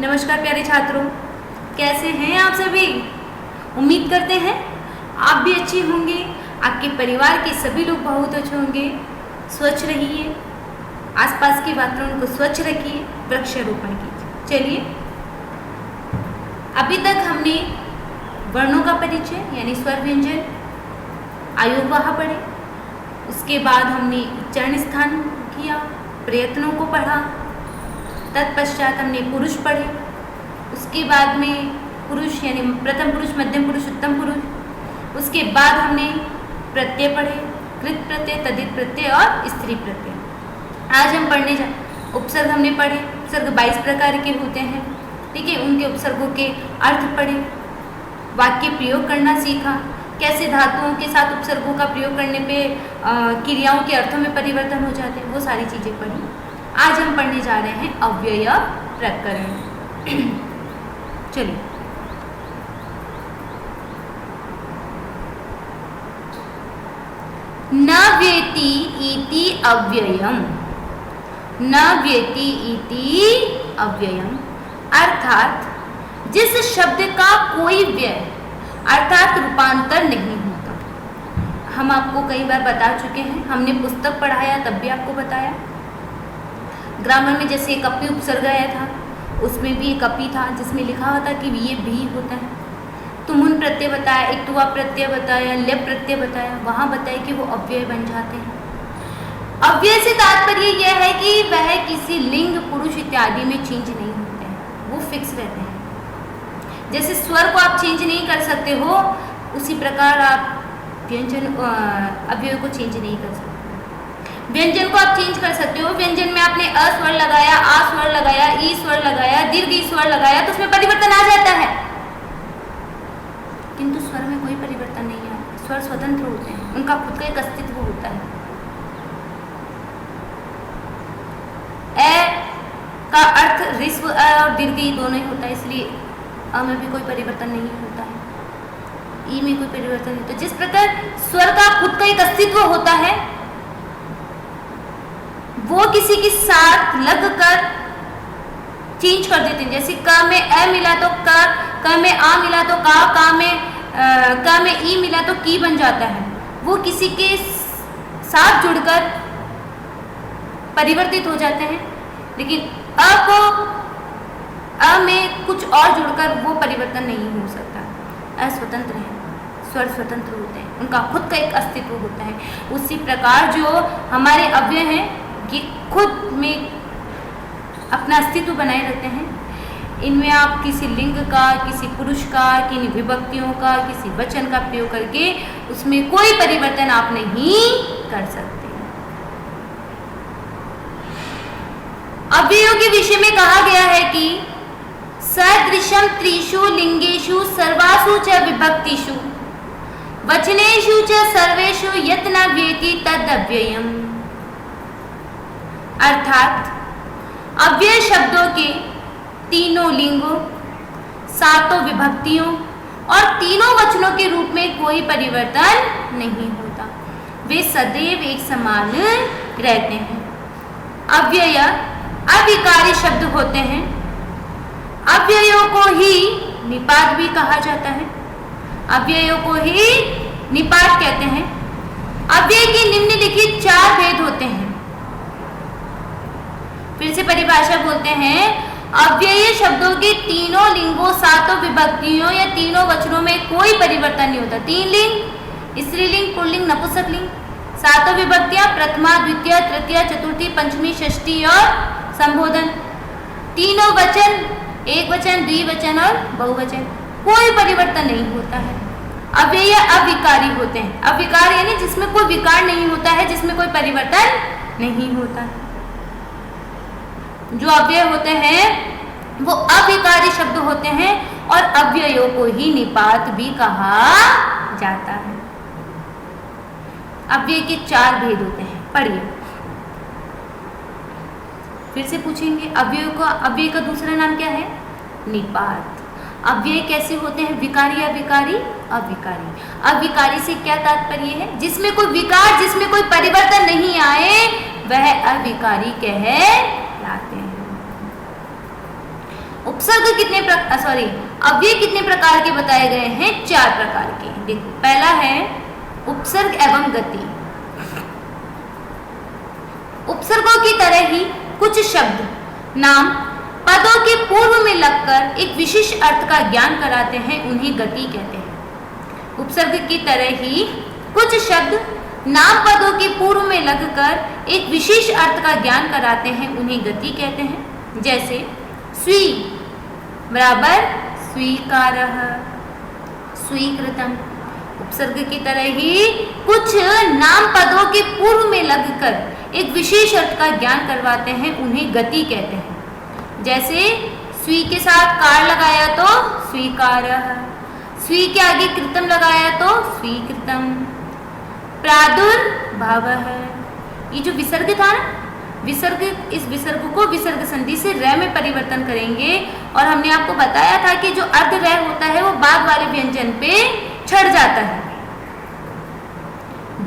नमस्कार प्यारे छात्रों, कैसे हैं आप सभी। उम्मीद करते हैं आप भी अच्छे होंगे, आपके परिवार के सभी लोग बहुत अच्छे होंगे। स्वच्छ रहिए, आसपास के वातावरण को स्वच्छ रखिए, वृक्षारोपण कीजिए। चलिए, अभी तक हमने वर्णों का परिचय यानी स्वर व्यंजन आयोगवाह पढ़े, उसके बाद हमने उच्चारण स्थान किया, प्रयत्नों को पढ़ा, तत्पश्चात हमने पुरुष पढ़े, उसके बाद में पुरुष यानी प्रथम पुरुष, मध्यम पुरुष, उत्तम पुरुष, उसके बाद हमने प्रत्यय पढ़े, कृत प्रत्यय, तद्धित प्रत्यय और स्त्री प्रत्यय। आज हम पढ़ने उपसर्ग हमने पढ़े। उपसर्ग 22 प्रकार के होते हैं, ठीक है। उनके उपसर्गों के अर्थ पढ़े, वाक्य प्रयोग करना सीखा, कैसे धातुओं के साथ उपसर्गों का प्रयोग करने पे क्रियाओं के अर्थों में परिवर्तन हो जाते हैं, वो सारी चीज़ें पढ़ी। आज हम पढ़ने जा रहे हैं अव्यय प्रकरण। चलिए, न व्येति इति अव्ययम्। न व्येति इति अव्ययम् अर्थात जिस शब्द का कोई व्यय अर्थात रूपांतर नहीं होता। हम आपको कई बार बता चुके हैं, हमने पुस्तक पढ़ाया तब भी आपको बताया। ग्रामर में जैसे एक अपी उपसर्ग आया था, उसमें भी एक अपी था जिसमें लिखा हुआ था कि ये भी होता है। तुमुन प्रत्यय बताया, एक तुआ प्रत्यय बताया, लेप प्रत्यय बताया, वहाँ बताया कि वो अव्यय बन जाते हैं। अव्यय से तात्पर्य यह है कि वह किसी लिंग, पुरुष इत्यादि में चेंज नहीं होते हैं, वो फिक्स रहते हैं। जैसे स्वर को आप चेंज नहीं कर सकते हो, उसी प्रकार आप व्यंजन अव्यय को चेंज नहीं कर सकते। व्यंजन को आप चेंज कर सकते हो। व्यंजन में आपने अ स्वर लगाया, आ स्वर लगाया, ई स्वर लगाया, दीर्घ ई स्वर लगाया तो उसमें परिवर्तन आ जाता है, किंतु स्वर में कोई परिवर्तन नहीं आता। स्वर स्वतंत्र होते हैं, उनका खुद का एक अस्तित्व होता है। ए का अर्थ ऋस्व अ और दीर्घ ई दोनों ही होता है, इसलिए अ में भी कोई परिवर्तन नहीं होता है, ई में कोई परिवर्तन नहीं होता। जिस प्रकार स्वर का खुद का एक अस्तित्व होता है, वो किसी के साथ लगकर चेंज कर देते हैं। जैसे क में ए मिला तो क में आ मिला तो का में ई मिला तो की बन जाता है। वो किसी के साथ जुड़कर परिवर्तित हो जाते हैं, लेकिन अ में कुछ और जुड़कर वो परिवर्तन नहीं हो सकता। अस्वतंत्र है, स्वर स्वतंत्र होते हैं, उनका खुद का एक अस्तित्व होता है। उसी प्रकार जो हमारे अव्यय हैं ये खुद में अपना अस्तित्व बनाए रखते हैं। इनमें आप किसी लिंग का, किसी पुरुष का, किन्हीं विभक्तियों का, किसी वचन का प्रयोग करके उसमें कोई परिवर्तन आप नहीं कर सकते। अव्ययों के विषय में कहा गया है कि सदृशम त्रिषु लिंगेषु सर्वासु च विभक्तिषु वचनेषु च सर्वेषु यत् न व्येति तद् अव्ययम्। अर्थात अव्यय शब्दों के तीनों लिंगों, सातों विभक्तियों और तीनों वचनों के रूप में कोई परिवर्तन नहीं होता, वे सदैव एक समान रहते हैं। अव्यय अविकारी शब्द होते हैं। अव्ययों को ही निपात भी कहा जाता है। अव्ययों को ही निपात कहते हैं। अव्यय के निम्नलिखित 4 भेद होते हैं। फिर से परिभाषा बोलते हैं, अव्यय शब्दों के तीनों लिंगों, सातों विभक्तियों या तीनों वचनों में कोई परिवर्तन नहीं होता। 3 लिंग, स्त्रीलिंग, पुल्लिंग, नपुंसकलिंग, सातों विभक्तियां प्रथमा, द्वितीय, तृतीय, चतुर्थी, पंचमी, षष्ठी और संबोधन। तीनों वचन, एक वचन, द्विवचन और बहुवचन, कोई परिवर्तन नहीं होता है। अव्यय अविकारी होते हैं। अविकार यानी जिसमें कोई विकार नहीं होता है, जिसमें कोई परिवर्तन नहीं होता है। जो अव्यय होते हैं वो अविकारी शब्द होते हैं और अव्ययों को ही निपात भी कहा जाता है। अव्यय के 4 भेद होते हैं, पढ़िए। फिर से पूछेंगे, अव्यय का दूसरा नाम क्या है? निपात। अव्यय कैसे होते हैं? विकारी, अविकारी, अविकारी। अविकारी से क्या तात्पर्य है? जिसमें कोई विकार, जिसमें कोई परिवर्तन नहीं आए, वह अविकारी कहलाते हैं। उपसर्ग कितने अव्यय कितने प्रकार के बताए गए हैं? 4 प्रकार के। देखो, पहला है उपसर्ग एवं गति। उपसर्गों की तरह ही कुछ शब्द, नाम, पदों के पूर्व में लगकर एक विशेष अर्थ का ज्ञान कराते हैं, उन्हें गति कहते हैं। उपसर्ग की तरह ही कुछ शब्द, नाम, पदों के पूर्व में लगकर एक विशेष अर्थ का ज्ञान कराते हैं, उन्हें गति कहते हैं। जैसे स्वी बराबर स्वीकारः, स्वीकृतम। उपसर्ग की तरह ही कुछ नाम पदों के पूर्व में लगकर एक विशेष अर्थ का ज्ञान करवाते हैं, उन्हें गति कहते हैं। जैसे स्वी के साथ कार लगाया तो स्वीकारः, स्वी के आगे कृतम लगाया तो स्वीकृतम। प्रादुर्भावः, ये जो विसर्ग था ना, विसर्ग, इस विसर्ग को विसर्ग संधि से र में परिवर्तन करेंगे। और हमने आपको बताया था कि जो अर्ध र होता है वो बाद वाले व्यंजन पे चढ़ जाता है।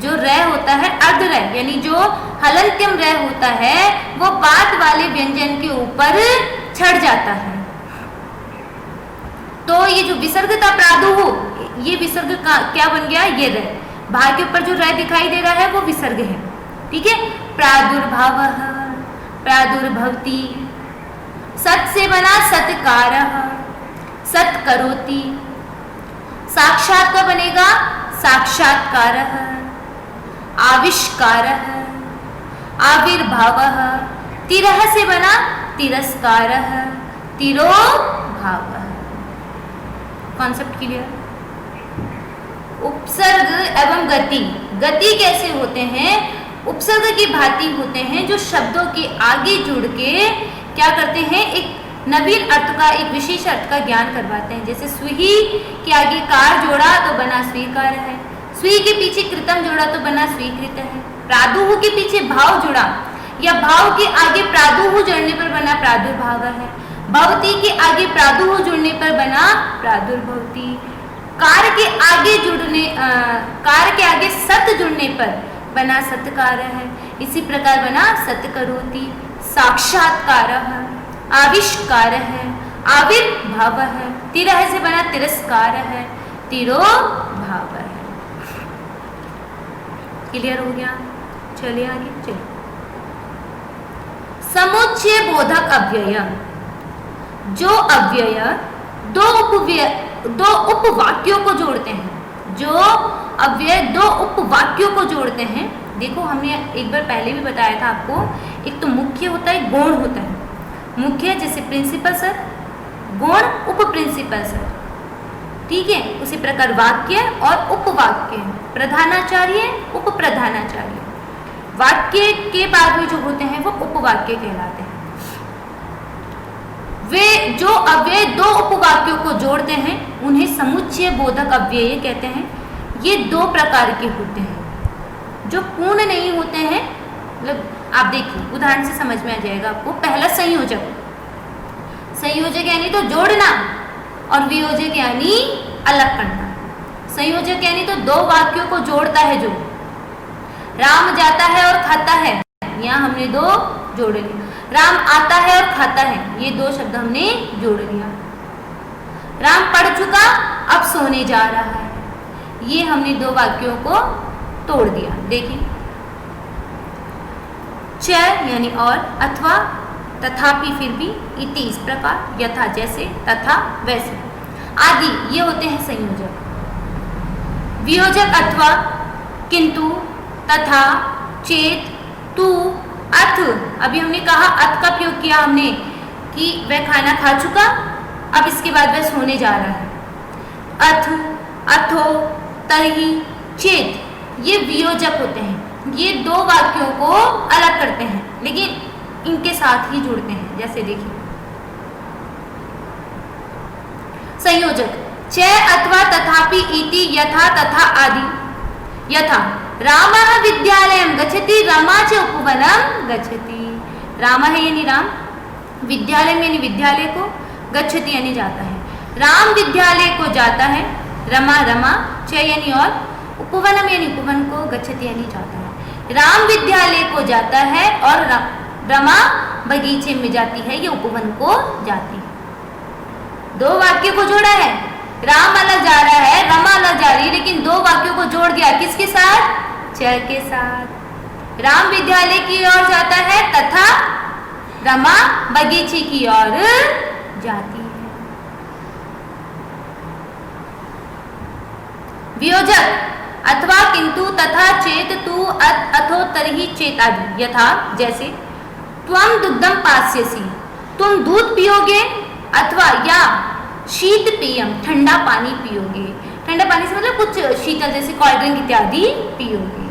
जो र होता है अर्ध र, यानी जो हलंत्यम र होता है वो बाद वाले व्यंजन के ऊपर चढ़ जाता है। तो ये जो विसर्ग था प्रादुः, ये विसर्ग का क्या बन गया? ये र। भाग के ऊपर जो र दिखाई दे रहा है वो विसर्ग है। ठीक है। प्रादुर्भावः, प्रादुर्भवति। सत से बना सत्कारः, सत्करोति। साक्षात का बनेगा साक्षात्कारः, आविष्कारः, आविर्भावः। तिरः से बना तिरस्कारः, तिरोभावः। Concept clear? उपसर्ग एवं गति। गति कैसे होते हैं? उपसर्ग की भांति होते हैं, जो शब्दों के आगे जुड़ के क्या करते हैं? एक नवीन अर्थ का, एक विशेष अर्थ का ज्ञान करवाते हैं। जैसे स्वी के आगे कार जोड़ा तो बना स्वीकार है, स्वी के पीछे कृतम जोड़ा तो बना स्वीकृत है। प्रादुः के पीछे भाव जुड़ा या भाव के आगे प्रादुः जोड़ने पर बना प्रादुर्भाव है। भवती के आगे प्रादुः जुड़ने पर बना प्रादुर्भवती। कार के आगे कार के आगे सत जुड़ने पर बना सत्कार है। इसी प्रकार बना सत्करोति। साक्षात्कार है, आविष्कार है, आविर्भाव है। तिरः से बना तिरस्कार है, तिरोभाव है। क्लियर हो गया? चलिए आगे चलिए। समुच्चय बोधक अव्यय। जो अव्यय दो उपवाक्यों को जोड़ते हैं, जो अव्यय दो उपवाक्यों को जोड़ते हैं। देखो, हमने एक बार पहले भी बताया था आपको, एक तो मुख्य होता है, गौण होता है। मुख्य जैसे प्रिंसिपल सर, गौण उप प्रिंसिपल सर। ठीक है। उसी प्रकार वाक्य और उपवाक्य, प्रधानाचार्य उप प्रधानाचार्य। वाक्य के बाद में जो होते हैं वो उपवाक्य कहलाते हैं। वे जो अव्यय दो उपवाक्यों को जोड़ते हैं उन्हें समुच्चय बोधक अव्यय कहते हैं। ये 2 प्रकार के होते हैं। जो पूर्ण नहीं होते हैं, मतलब आप देखिए उदाहरण से समझ में आ जाएगा आपको। पहला संयोजक। संयोजक यानी तो जोड़ना, और वियोजक यानी अलग करना। संयोजक यानी तो 2 वाक्यों को जोड़ता है। जो राम जाता है और खाता है, यहाँ हमने 2 जोड़ लिया। राम आता है और खाता है, ये 2 शब्द हमने जोड़ लिया। राम पढ़ चुका, अब सोने जा रहा है, ये हमने 2 वाक्यों को तोड़ दिया। देखिए, च यानी और, अथवा, तथापि फिर भी, इति इस प्रकार, यथा जैसे, तथा वैसे, आदि ये होते हैं संयोजक। वियोजक अथवा, किंतु, तथा, चेत, तू, अथ। अभी हमने कहा अथ का प्रयोग किया हमने कि वह खाना खा चुका, अब इसके बाद वह सोने जा रहा है। अथ, अथो, तर्हि, चेत ये वियोजक होते हैं। ये 2 वाक्यों को अलग करते हैं, लेकिन इनके साथ ही जुड़ते हैं। जैसे देखिए, संयोजक च अथवा तथापि इति यथा तथा आदि। यथा रामः विद्यालयं गच्छति, रमा च उपवनं गच्छति। रामः यानी राम, विद्यालयं यानी विद्यालय को, गच्छति यानी जाता है। राम विद्यालय को जाता है, रमा रमा, च यानी और, उपवनम यानी उपवन को, गच्छति यानी जाता है। राम विद्यालय को जाता है और रमा बगीचे में जाती है या उपवन को जाती है। दो वाक्य को जोड़ा है, राम अलग जा रहा है, रमा अलग जा रही है, लेकिन दो वाक्यों को जोड़ दिया किसके साथ? चर के साथ। राम विद्यालय की ओर जाता है तथा रमा बगीचे की ओर जाती है। वियोजक अथवा किंतु तथा चेत तु अथो तरहि चेत आदि यथा जैसे त्वम दुग्धम पास्यसि, तुम दूध पियोगे, अथवा या शीत पेयम ठंडा पानी पियोगे। ठंडा पानी से मतलब कुछ शीतल जैसे कोल्ड ड्रिंक इत्यादि पियोगे।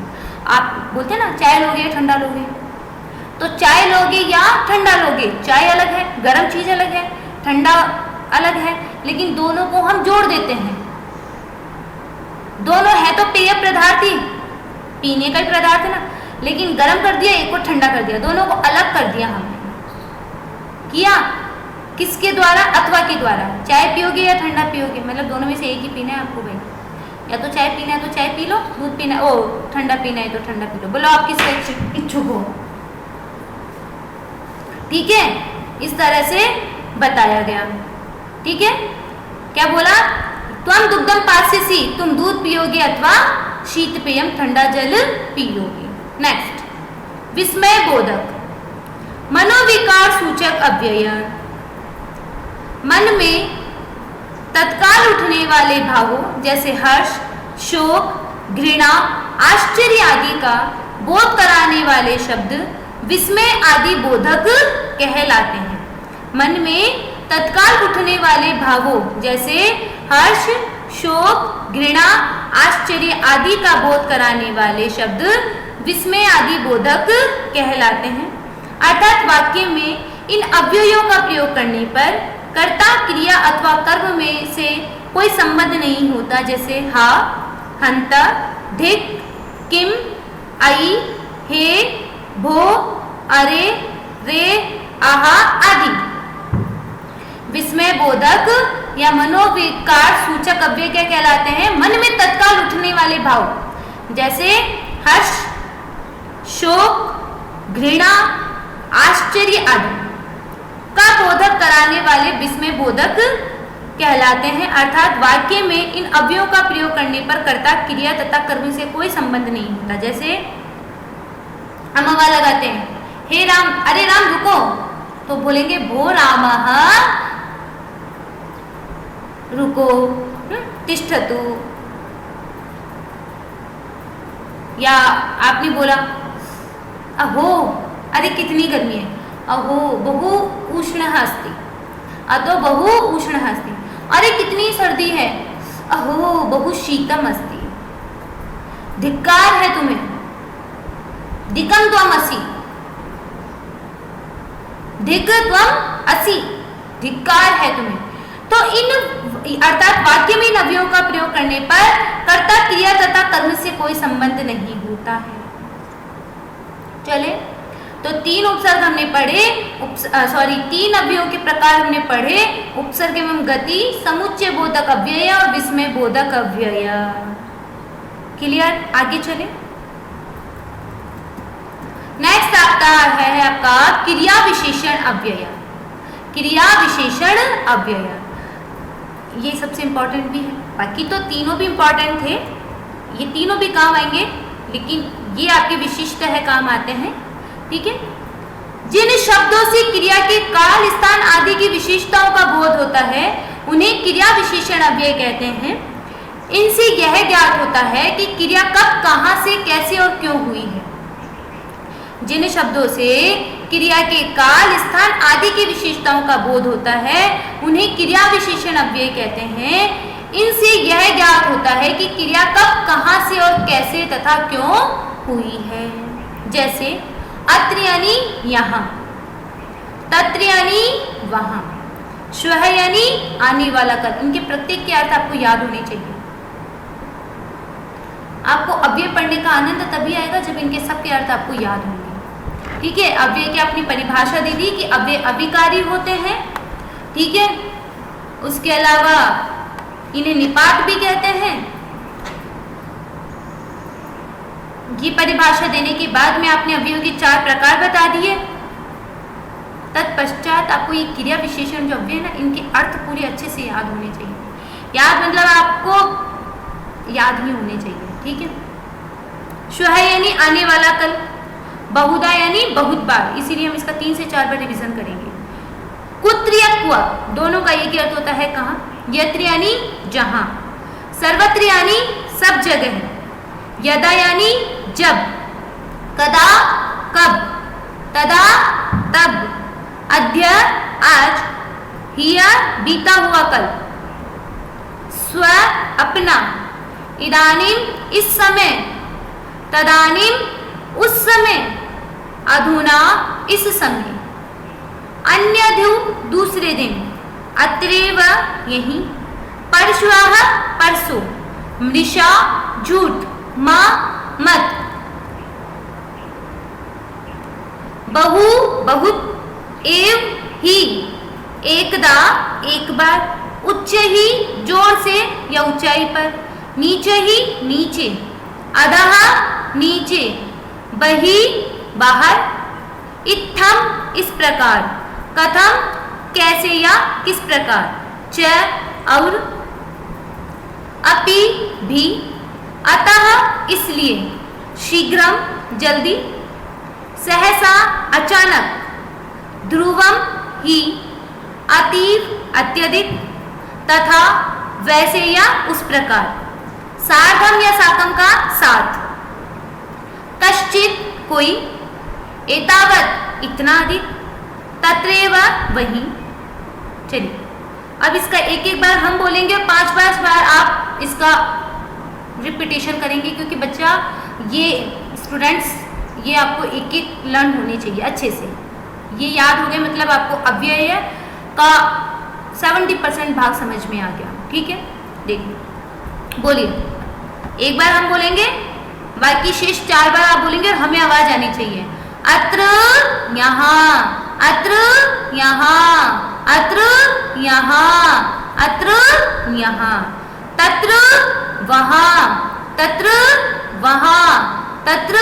आप बोलते हैं ना चाय लोगे या ठंडा लोगे, तो चाय लोगे या ठंडा लोगे, चाय अलग है, गर्म चीज अलग है, ठंडा अलग है, लेकिन दोनों को हम जोड़ देते हैं। दोनों है तो पेय पदार्थ ही, पीने का ही पदार्थ है ना, लेकिन गर्म कर दिया, एक को ठंडा कर दिया, दोनों को अलग कर दिया हमने। किया किसके द्वारा? अथवा के द्वारा। चाय पियोगे या ठंडा पियोगे, मतलब दोनों में से एक ही पीना है आपको भाई। या तो चाय पीना है तो चाय पी लो, दूध पीना ओ ठंडा पीना है तो ठंडा पी लो। बोलो आप किससे इच्छुक हो? ठीक है, इस तरह से बताया गया। ठीक है, क्या बोला? त्वम दुग्धम पास्यसि, तुम दूध पियोगे अथवा शीत पेयम ठंडा जल पियोगे। नेक्स्ट, विस्मय बोधक मनोविकार सूचक अव्यय। मन में तत्काल उठने वाले भावों जैसे हर्ष, शोक, घृणा, आश्चर्य आदि का बोध कराने वाले शब्द विस्मय आदि बोधक कहलाते हैं। मन में तत्काल उठने वाले भावों जैसे हर्ष, शोक, घृणा, आश्चर्य आदि का बोध कराने वाले शब्द विस्मय आदि बोधक कहलाते हैं। अर्थात वाक्य में इन अव्ययों का प्रयोग करने पर कर्ता, क्रिया अथवा कर्म में से कोई संबंध नहीं होता, जैसे हा, हंता, धिक, किम, आई, हे, भो, अरे, रे, आहा आदि। विस्मय बोधक या मनोविकार सूचक अव्यय क्या कहलाते हैं? मन में तत्काल उठने वाले भाव जैसे हर्ष, शोक, घृणा, आश्चर्य आदि का बोधक कराने वाले विस्मय बोधक कहलाते हैं। अर्थात वाक्य में इन अव्ययों का प्रयोग करने पर कर्ता, क्रिया तथा कर्म से कोई संबंध नहीं होता। जैसे हम हवा लगाते हैं, हे राम, अरे राम रुको, तो बोलेंगे भो रामः रुको, तिष्ठतु। या आपने बोला अहो, अरे कितनी गर्मी है, अहो बहु उष्णः अस्ति, अतो बहु उष्णः अस्ति, अरे कितनी सर्दी है, अहो बहु शीतम अस्ति। धिक्कार है तुम्हें, धिकम त्वम असि, धिक त्वम असि, धिक्कार है तुम्हें। तो इन अर्थात वाक्य में इन अव्ययों का प्रयोग करने पर कर्ता, क्रिया तथा कर्म से कोई संबंध नहीं होता है। चले, तो तीन उपसर्ग हमने पढ़े, तीन अव्ययों के प्रकार हमने पढ़े, उपसर्ग एवं गति, समुच्चय बोधक अव्यय और विस्मय बोधक अव्यय। क्लियर? आगे चले। नेक्स्ट आपका क्रिया विशेषण अव्यय। क्रिया विशेषण अव्यय ये सबसे इंपॉर्टेंट भी है, बाकी तो तीनों भी इंपॉर्टेंट थे, ये तीनों भी काम आएंगे, लेकिन ये आपके विशिष्ट है, काम आते हैं। ठीक है, जिन शब्दों से क्रिया के काल, स्थान आदि की विशेषताओं का बोध होता है उन्हें क्रिया विशेषण अव्यय कहते हैं। इनसे यह ज्ञात होता है कि क्रिया कब, कहां से, कैसे और क्यों हुई है। जिन शब्दों से क्रिया के काल, स्थान आदि की विशेषताओं का बोध होता है उन्हें क्रिया विशेषण अव्यय कहते हैं। इनसे यह ज्ञात होता है कि क्रिया कब, कहां से और कैसे तथा क्यों हुई है। जैसे अत्र यानी यहाँ, तत्र यानी वहां, श्वः यानी आने वाला कल। इनके प्रत्येक के अर्थ आपको याद होने चाहिए। आपको अव्यय पढ़ने का आनंद तभी आएगा जब इनके सबके अर्थ आपको याद होंगे। ठीक है, अव्यय की अपनी परिभाषा दे दी कि अव्यय अभिकारी होते हैं। ठीक है, उसके अलावा इन्हें निपात भी कहते हैं। ये परिभाषा देने के बाद में आपने अव्ययों के 4 प्रकार बता दिए। तत्पश्चात आपको ये क्रिया विशेषण जो अव्यय है ना, इनके अर्थ पूरे अच्छे से याद होने चाहिए। याद मतलब आपको याद ही होने चाहिए, ठीक है। श्वः यानी आने वाला कल, बहुधा यानी बहुत बार, इसीलिए हम इसका 3 से 4 बार रिवीजन करेंगे। कुत्र या क्व दोनों का एक ही अर्थ होता है कहाँ। यत्र यानी जहां, सर्वत्र यानी सब जगह, यदा यानी जब, कदा कब, तदा तब, अद्य आज, हियर बीता हुआ कल, स्व अपना, इदानीम इस समय, तदानीम उस समय, अधुना इस समय, अन्यधु दूसरे दिन, अत्रैव यही, परश्वः परसों, मृषा झूठ, मां मत, बहु बहुत, एव ही एकदा एक बार, उच्च ही जोर से या ऊंचाई पर, नीचे ही नीचे, अधः नीचे, बहि बाहर, इत्थम इस प्रकार, कथम कैसे या किस प्रकार, च और, अपि भी, अतः इसलिए, शीघ्रम जल्दी, सहसा अचानक, ध्रुवम ही, अतीव अत्यधिक, तथा वैसे या उस प्रकार, सार्धम या साकम का साथ, कश्चित कोई, एतावत इतना अधिक, तत्रैव वही। चलिए अब इसका एक एक बार हम बोलेंगे, 5-5 बार आप इसका रिपीटेशन करेंगे, क्योंकि बच्चा ये स्टूडेंट्स ये आपको एक एक लर्न होने चाहिए अच्छे से। ये याद हो गए मतलब आपको अव्यय का 70% भाग समझ में आ गया, ठीक है। देखिए बोलिए, एक बार हम बोलेंगे, बाकी शेष 4 बार आप बोलेंगे और हमें आवाज आनी चाहिए। अत्र यहाँ, अत्र यहाँ, अत्र यहाँ, अत्र यहाँ, तत्र वहाँ, तत्र वहाँ, तत्र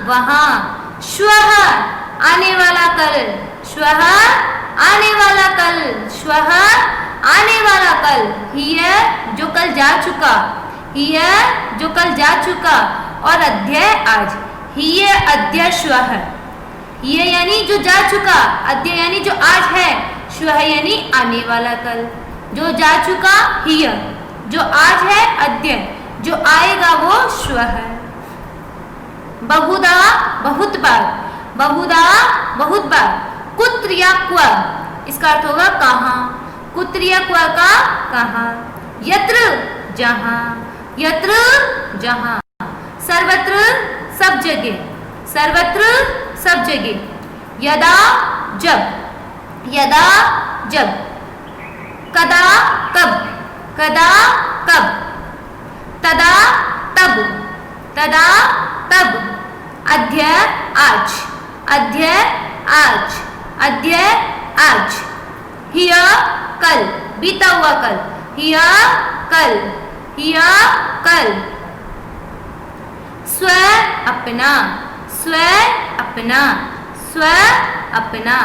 वहाँ, श्वः आने वाला कल, श्वः आने वाला कल, श्वः आने वाला कल, हियर जो कल जा चुका, हियर जो कल जा चुका, और अद्य आज, हियर अद्य श्वः, ये यानी जो जा चुका, अद्य यानी जो आज है, श्वः यानी आने वाला कल, जो जा चुका हियर, जो आज है अद्य, जो आएगा वो श्वः। बहुधा बहुत बार, बहुधा बहुत बार, कुत्र या क्व इसका अर्थ होगा कहाँ, कुत्र या क्व का कहाँ, यत्र जहाँ, यत्र जहाँ, सर्वत्र सब जगह, सर्वत्र सब जगह, यदा जब, यदा जब, कदा कब, कदा कब, तदा तब, तदा तब, अद्य आज, अद्य आज, अद्य आज, हियर कल बीता हुआ कल, हियर कल, हियर कल, स्व अपना, स्व अपना, स्व अपना,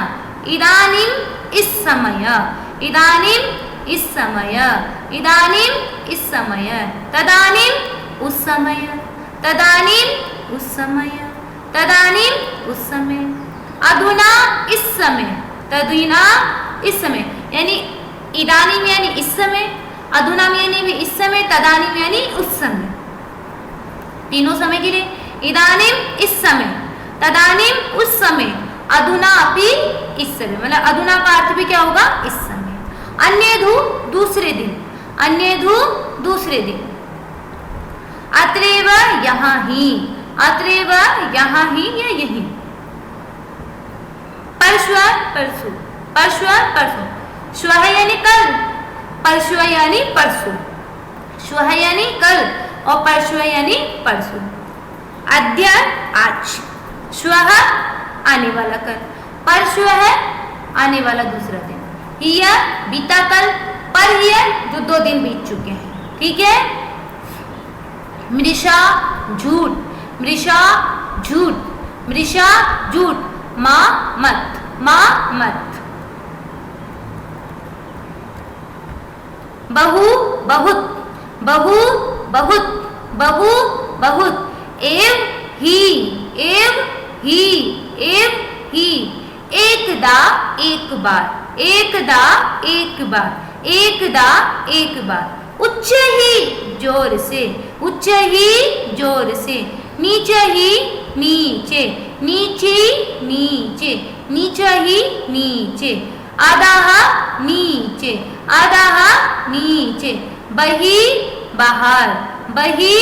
इदानीम इस समय, इदानीम इस समय, इदानीम इस समय, तदानीम उस समय, तदानीम उस समय, तदानीम उस समय, अधुना इस समय, तदुना इस समय, यानी इदानीम यानी इस समय, अधुनाम यानी भी इस समय, तदानीम यानी उस समय, तीनों समय के लिए, इदानीम इस समय, तदानीम उस समय, अधुना अभी इस समय, मतलब अधुना का अर्थ भी क्या होगा इस समय, अन्यधु दूसरे दिन, अन्यधु दूसरे दिन, अत्रैव यहाँ ही, अत्रैव यहाँ ही या यही, परश्व परसों, परश्व परसों, श्वः यानी कल, परश्व यानी परसों, श्वः यानी कल और परश्व यानी परसों, अद्य आज, श्वः आने वाला कल, परश्व है आने वाला दूसरा दिन, हियर बीता कल, पर हियर जो 2 दिन बीत चुके हैं, ठीक है। मृषा झूठ, मृषा झूठ, मृषा झूठ, मां मत, मां मत, बहु बहुत, बहु बहुत, बहु बहुत, एव ही, एव ही, एव ही, एकदा एक बार, एकदा एक बार, एकदा एक बार, उच्च ही जोर से, उच्च ही जोर से, नीचे ही नीचे, नीचे नीचे, नीचे ही नीचे, आधा नीचे, आधा नीचे, बही बाहर, बही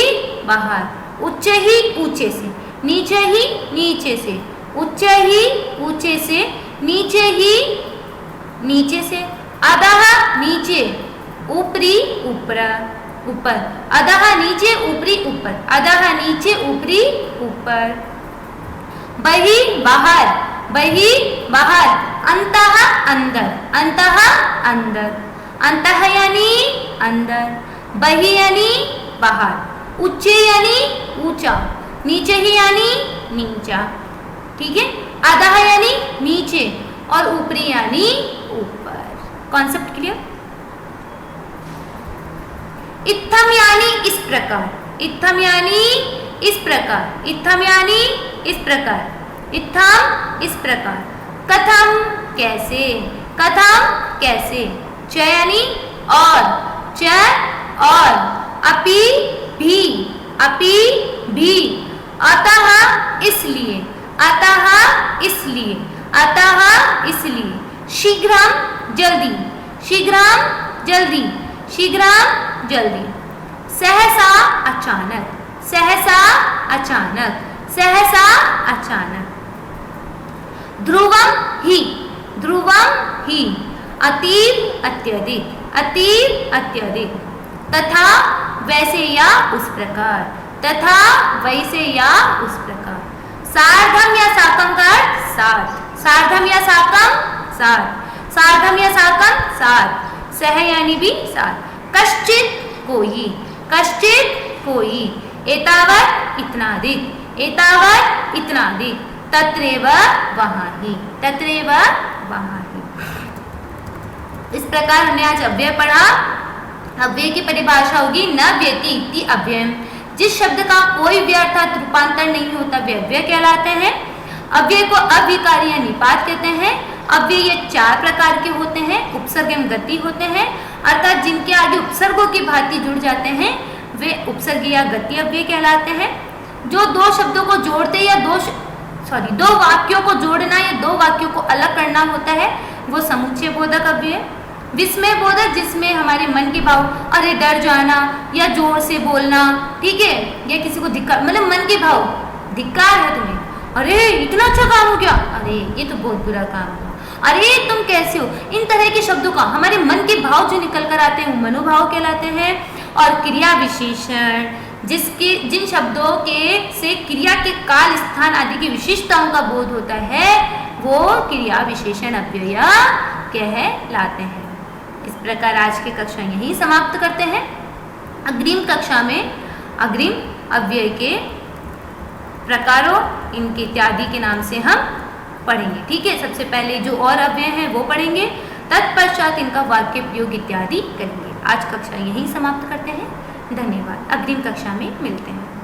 बाहर, उच्च ही ऊंचे से, नीचे ही नीचे से, उच्च ही ऊंचे से, नीचे ही नीचे से, आधा नीचे, ऊपरी ऊपर, ऊपर, आधा नीचे ऊपरी ऊपर, आधा नीचे ऊपरी ऊपर, बही बाहर, बही बाहर, अंतः अंदर, अंतः अंदर, अंतः यानी अंदर, बही यानी बाहर, उच्चे यानी ऊंचा, नीचे ही यानी नीचा, ठीक है। आधा यानी नीचे और ऊपरी यानी ऊपर। Concept clear? इत्थम यानी इस प्रकार, इत्थम यानी इस प्रकार, इत्थम यानी इस प्रकार, इत्थम इस प्रकार, कथम कैसे, कथम कैसे, च यानी और, च और, अपि भी, अपि भी, अतः इसलिए, अतः इसलिए, अतः इसलिए, शीघ्रम जल्दी, शीघ्रम जल्दी, शीघ्रम जल्दी, सहसा अचानक, सहसा अचानक, सहसा अचानक, ध्रुवम ही, ध्रुवम ही, अतीव अत्यधिक, अतीव अत्यधिक, तथा वैसे या उस प्रकार, तथा वैसे या उस प्रकार, सार्धम या साकम का साथ, सार्धम या साकम साथ, सार्धम या साकम साथ, सह यानी भी साथ, कश्चित कोई, कश्चित कोई, एतावत इतना अधिक, एतावत इतना अधिक, तत्रैव वहाँ ही, तत्रैव वहाँ ही। इस प्रकार हमने आज अव्यय पढ़ा। अव्यय की परिभाषा होगी न व्यति इति अव्ययम। जिस शब्द का कोई व्यय अर्थात रूपांतर नहीं होता वे अव्यय कहलाते हैं। अव्यय को अविकारी या निपात कहते हैं। अव्यय ये 4 प्रकार के होते हैं, उपसर्ग एवं गति होते हैं, अर्थात जिनके आगे उपसर्गों की भांति जुड़ जाते हैं वे उपसर्ग या गति अव्यय कहलाते हैं। जो दो शब्दों को जोड़ते या दो वाक्यों को जोड़ना या दो वाक्यों को अलग करना होता है वो समुच्चय बोधक अव्यय। विस्मय बोधक जिसमें हमारे मन के भाव, अरे डर जाना या जोर से बोलना, ठीक है, या किसी को धिक्कार, मतलब मन के भाव, धिक्कार है तुम्हें, अरे इतना अच्छा काम हो गया, अरे ये तो बहुत बुरा काम हुआ, अरे तुम कैसे हो, इन तरह के शब्दों का हमारे मन के भाव जो निकल कर आते हैं वो मनोभाव कहलाते हैं। और क्रिया विशेषण जिन शब्दों के से क्रिया के काल स्थान आदि की विशिष्टताओं का बोध होता है वो क्रिया विशेषण अव्यय कहलाते हैं। इस प्रकार आज की कक्षा यहीं समाप्त करते हैं। अग्रिम कक्षा में अग्रिम अव्यय के प्रकारों, इनके इत्यादि के नाम से हम पढ़ेंगे, ठीक है। सबसे पहले जो और अव्यय हैं वो पढ़ेंगे, तत्पश्चात इनका वाक्य प्रयोग इत्यादि करेंगे। आज कक्षा यहीं समाप्त करते हैं। धन्यवाद। अग्रिम कक्षा में मिलते हैं।